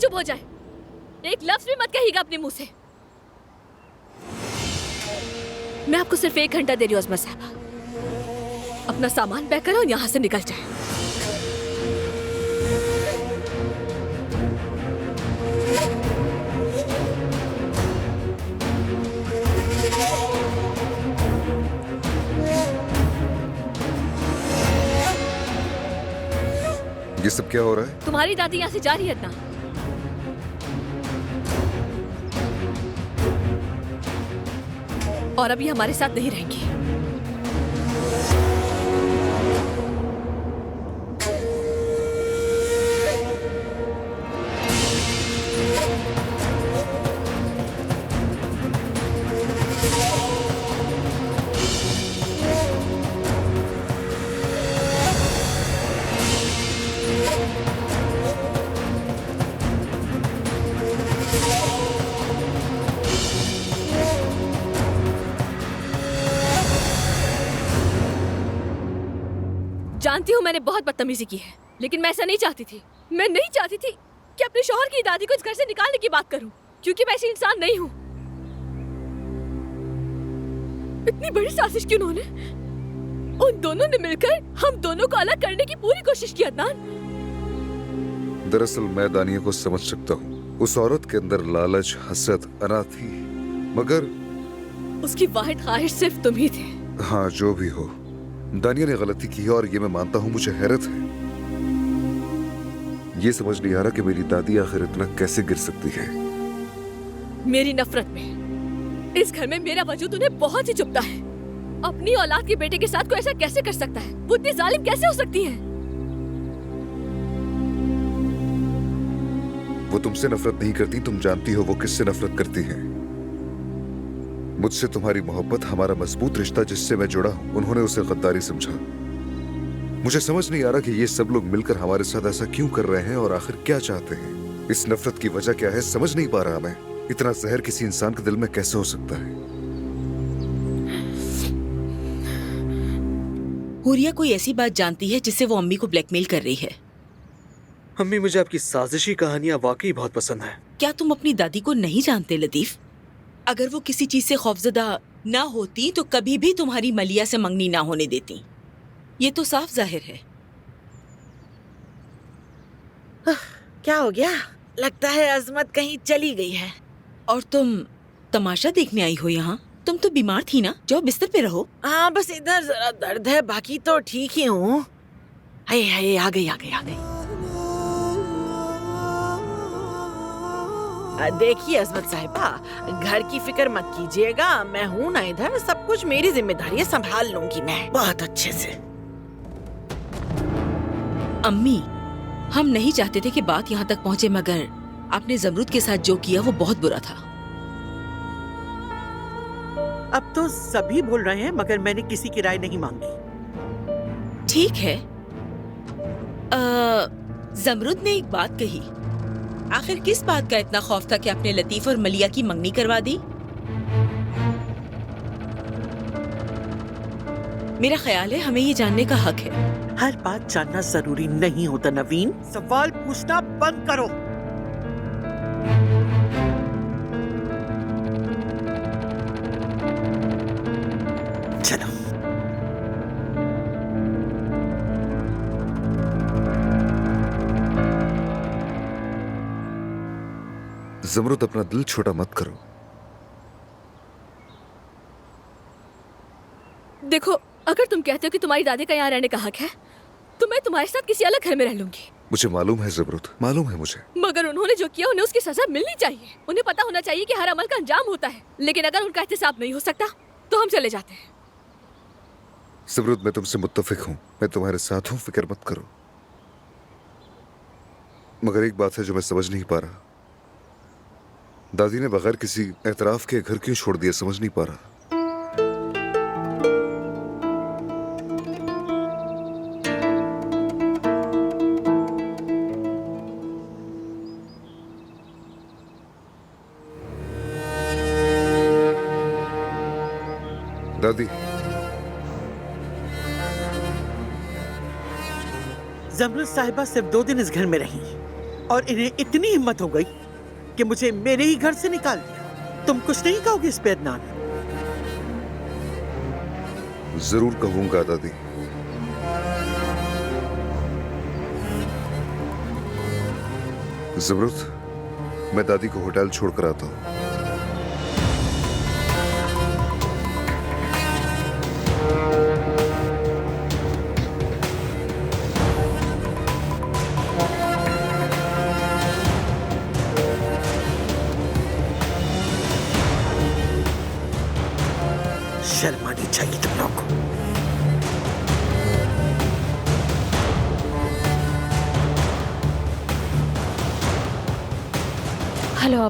चुप हो जाए, एक लफ्ज भी मत कहिएगा अपने मुंह से। मैं आपको सिर्फ 1 घंटा दे रही हूँ अजमत साहबा, अपना सामान पैक करो और यहाँ से निकल जाए। ये सब क्या हो रहा है? तुम्हारी दादी यहाँ से जा रही है अदनान। और अभी हमारे साथ नहीं रहेंगी। जानती हूँ मैंने बहुत बदतमीजी की है, लेकिन मैं ऐसा नहीं चाहती थी। मैं नहीं चाहती थी कि अपने शौहर की दादी को इस घर से निकालने की बात करूं, क्योंकि मैं ऐसी इंसान नहीं हूँ। इतनी बड़ी साजिश क्यों उन्होंने? उन दोनों ने मिलकर हम दोनों को अलग करने की पूरी कोशिश की अदनान। दरअसल मैं दानिया को समझ सकता हूँ। उस औरत के अंदर लालच, हसद, अना थी, मगर उसकी वाहिद ख्वाहिश सिर्फ तुम ही थे। हाँ, जो भी हो, दानिया ने गलती की है और ये मैं मानता हूँ। मुझे हैरत है, ये समझ नहीं आ रहा कि मेरी दादी आखिर इतना कैसे गिर सकती है। मेरी नफरत में इस घर में मेरा वजूद उन्हें बहुत ही चुभता है। अपनी औलाद के बेटे के साथ कोई ऐसा कैसे कर सकता है? वो इतनी जालिम कैसे हो सकती है? वो तुमसे नफरत नहीं करती, तुम जानती हो वो किससे नफरत करती है। मुझसे तुम्हारी मोहब्बत, हमारा मजबूत रिश्ता जिससे मैं जुड़ा हूं, उन्होंने उसे गद्दारी समझा। मुझे समझ नहीं आ रहा कि ये सब लोग मिलकर हमारे साथ ऐसा क्यों कर रहे हैं और आखिर क्या चाहते हैं। इस नफरत की वजह क्या है समझ नहीं पा रहा मैं। इतना जहर किसी इंसान के दिल में कैसे हो सकता है? हुरिया कोई ऐसी बात जानती है जिससे वो अम्मी को ब्लैकमेल कर रही है। अम्मी, मुझे आपकी साजिशी कहानियां वाकई बहुत पसंद है। क्या तुम अपनी दादी को नहीं जानते लतीफ? अगर वो किसी चीज से खौफजदा ना होती तो कभी भी तुम्हारी मलिया से मंगनी ना होने देती। ये तो साफ जाहिर है। क्या हो गया? लगता है अजमत कहीं चली गई है। और तुम तमाशा देखने आई हो यहाँ? तुम तो बीमार थी ना, जाओ बिस्तर पे रहो। हाँ, बस इधर जरा दर्द है, बाकी तो ठीक ही हूँ। हाय हाय, आ गई आ गई आ गई। देखिए अजमत साहिबा, घर की फिक्र मत कीजिएगा, मैं हूँ ना इधर। सब कुछ मेरी जिम्मेदारी है, संभाल लूंगी मैं बहुत अच्छे से। अम्मी, हम नहीं चाहते थे कि बात यहाँ तक पहुँचे, मगर आपने जमरूद के साथ जो किया वो बहुत बुरा था। अब तो सभी बोल रहे हैं, मगर मैंने किसी की राय नहीं मांगी। ठीक है, जमरूद ने एक बात कही। आखिर किस बात का इतना खौफ था कि आपने लतीफ और मलिया की मंगनी करवा दी? मेरा ख्याल है हमें ये जानने का हक है। हर बात जानना जरूरी नहीं होता नवीन। सवाल पूछना बंद करो। चलो। जमरूद, अपना दिल छोटा मत करो। देखो, अगर तुम कहते हो कि तुम्हारी दादी का यहाँ रहने का हक है, तो मैं तुम्हारे साथ किसी अलग घर में रह लूंगी। मुझे मालूम है जमरूद, मालूम है मुझे। मगर उन्होंने जो किया उन्हें उसकी सजा मिलनी चाहिए। उन्हें पता होना चाहिए कि हर अमल का अंजाम होता है, लेकिन अगर उनका एहतिसाब नहीं हो सकता तो हम चले जाते हैं। जमरूद, मैं तुमसे मुत्तफिक हूँ, मैं तुम्हारे साथ हूँ, फिक्र मत करो। मगर एक बात है जो मैं समझ नहीं पा रहा, दादी ने बगैर किसी एतराफ के घर क्यों छोड़ दिया, समझ नहीं पा रहा। दादी, जमरूद साहिबा सिर्फ 2 दिन इस घर में रही और इन्हें इतनी हिम्मत हो गई कि मुझे मेरे ही घर से निकाल दिया। तुम कुछ नहीं कहोगे इस पे अदनान? जरूर कहूंगा दादी। ज़मरुद, मैं दादी को होटल छोड़कर आता हूँ। शर्म आनी चाहिए तुम लोगों को। हेलो